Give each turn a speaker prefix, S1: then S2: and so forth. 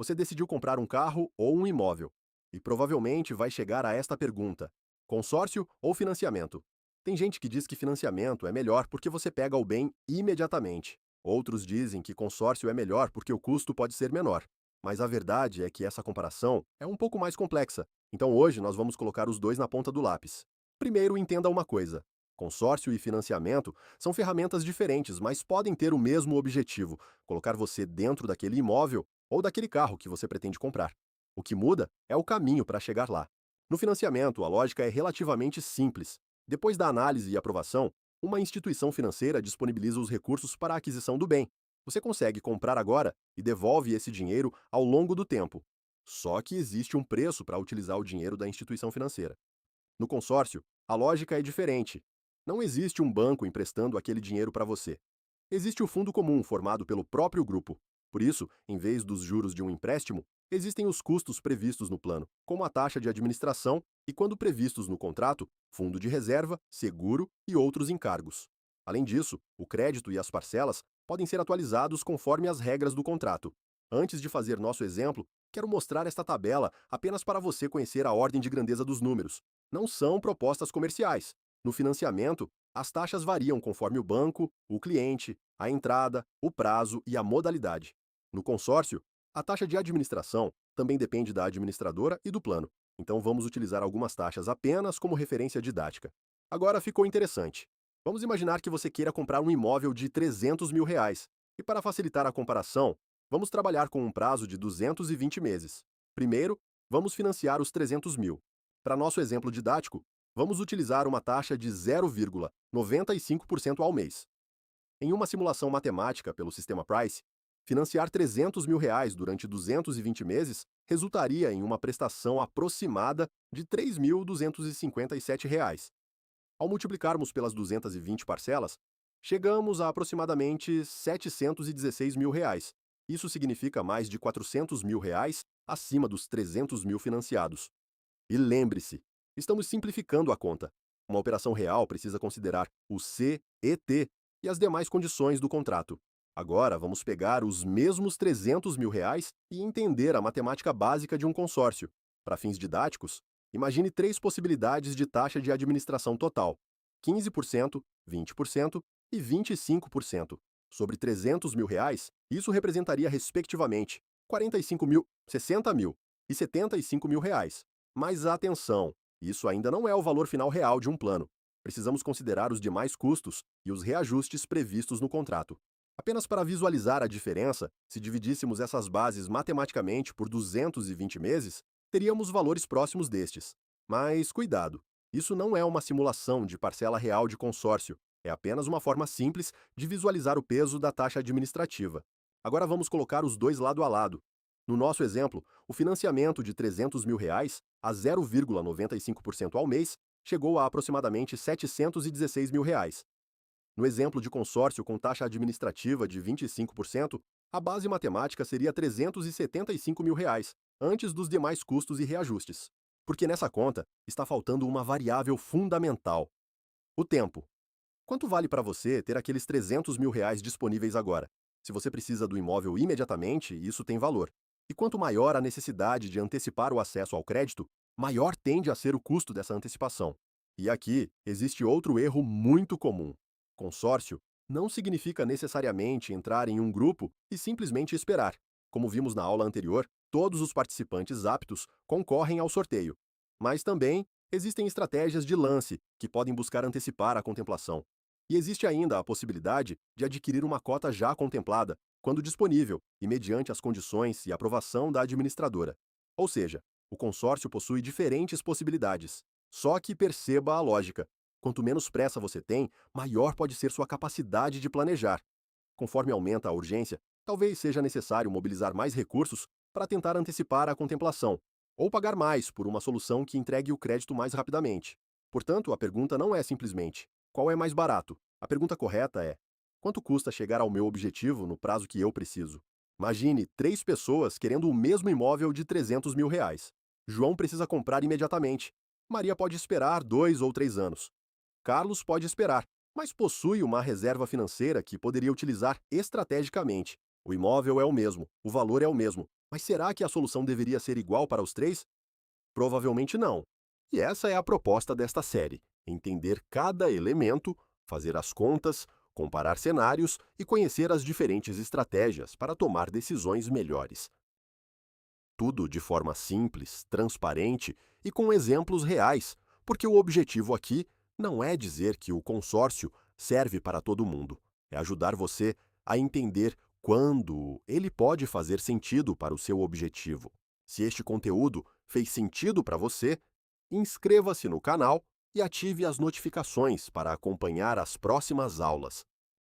S1: Você decidiu comprar um carro ou um imóvel. E provavelmente vai chegar a esta pergunta: consórcio ou financiamento? Tem gente que diz que financiamento é melhor porque você pega o bem imediatamente. Outros dizem que consórcio é melhor porque o custo pode ser menor. Mas a verdade é que essa comparação é um pouco mais complexa. Então hoje nós vamos colocar os dois na ponta do lápis. Primeiro, entenda uma coisa: consórcio e financiamento são ferramentas diferentes, mas podem ter o mesmo objetivo: colocar você dentro daquele imóvel ou daquele carro que você pretende comprar. O que muda é o caminho para chegar lá. No financiamento, a lógica é relativamente simples. Depois da análise e aprovação, uma instituição financeira disponibiliza os recursos para a aquisição do bem. Você consegue comprar agora e devolve esse dinheiro ao longo do tempo. Só que existe um preço para utilizar o dinheiro da instituição financeira. No consórcio, a lógica é diferente. Não existe um banco emprestando aquele dinheiro para você. Existe o fundo comum formado pelo próprio grupo. Por isso, em vez dos juros de um empréstimo, existem os custos previstos no plano, como a taxa de administração e, quando previstos no contrato, fundo de reserva, seguro e outros encargos. Além disso, o crédito e as parcelas podem ser atualizados conforme as regras do contrato. Antes de fazer nosso exemplo, quero mostrar esta tabela apenas para você conhecer a ordem de grandeza dos números. Não são propostas comerciais. No financiamento, as taxas variam conforme o banco, o cliente, a entrada, o prazo e a modalidade. No consórcio, a taxa de administração também depende da administradora e do plano, então vamos utilizar algumas taxas apenas como referência didática. Agora ficou interessante. Vamos imaginar que você queira comprar um imóvel de R$ 300.000, e para facilitar a comparação, vamos trabalhar com um prazo de 220 meses. Primeiro, vamos financiar os 300 mil. Para nosso exemplo didático, vamos utilizar uma taxa de 0,95% ao mês. Em uma simulação matemática pelo sistema Price, financiar R$ 300.000 durante 220 meses resultaria em uma prestação aproximada de R$ 3.257. Ao multiplicarmos pelas 220 parcelas, chegamos a aproximadamente R$ 716 mil. Isso significa mais de R$ 400.000 acima dos 300 mil financiados. E lembre-se, estamos simplificando a conta. Uma operação real precisa considerar o CET e as demais condições do contrato. Agora vamos pegar os mesmos R$ 300.000 e entender a matemática básica de um consórcio. Para fins didáticos, imagine três possibilidades de taxa de administração total: 15%, 20% e 25%. Sobre R$ 300.000, isso representaria respectivamente 45 mil, 60 mil e 75 mil reais. Mas atenção, isso ainda não é o valor final real de um plano. Precisamos considerar os demais custos e os reajustes previstos no contrato. Apenas para visualizar a diferença, se dividíssemos essas bases matematicamente por 220 meses, teríamos valores próximos destes. Mas cuidado, isso não é uma simulação de parcela real de consórcio, é apenas uma forma simples de visualizar o peso da taxa administrativa. Agora vamos colocar os dois lado a lado. No nosso exemplo, o financiamento de R$ 300.000 a 0,95% ao mês chegou a aproximadamente R$ 716 mil. No exemplo de consórcio com taxa administrativa de 25%, a base matemática seria R$ 375 mil, antes dos demais custos e reajustes. Porque nessa conta está faltando uma variável fundamental: o tempo. Quanto vale para você ter aqueles R$ 300.000 disponíveis agora? Se você precisa do imóvel imediatamente, isso tem valor. E quanto maior a necessidade de antecipar o acesso ao crédito, maior tende a ser o custo dessa antecipação. E aqui existe outro erro muito comum. Consórcio não significa necessariamente entrar em um grupo e simplesmente esperar. Como vimos na aula anterior, todos os participantes aptos concorrem ao sorteio. Mas também existem estratégias de lance que podem buscar antecipar a contemplação. E existe ainda a possibilidade de adquirir uma cota já contemplada, quando disponível e mediante as condições e aprovação da administradora. Ou seja, o consórcio possui diferentes possibilidades. Só que perceba a lógica: quanto menos pressa você tem, maior pode ser sua capacidade de planejar. Conforme aumenta a urgência, talvez seja necessário mobilizar mais recursos para tentar antecipar a contemplação, ou pagar mais por uma solução que entregue o crédito mais rapidamente. Portanto, a pergunta não é simplesmente qual é mais barato. A pergunta correta é: quanto custa chegar ao meu objetivo no prazo que eu preciso? Imagine três pessoas querendo o mesmo imóvel de R$ 300.000. João precisa comprar imediatamente. Maria pode esperar 2 ou 3 anos. Carlos pode esperar, mas possui uma reserva financeira que poderia utilizar estrategicamente. O imóvel é o mesmo, o valor é o mesmo, Mas será que a solução deveria ser igual para os três? Provavelmente não. E essa é a proposta desta série: entender cada elemento, fazer as contas, comparar cenários e conhecer as diferentes estratégias para tomar decisões melhores. Tudo de forma simples, transparente e com exemplos reais, porque o objetivo aqui não é dizer que o consórcio serve para todo mundo, é ajudar você a entender quando ele pode fazer sentido para o seu objetivo. Se este conteúdo fez sentido para você, inscreva-se no canal e ative as notificações para acompanhar as próximas aulas.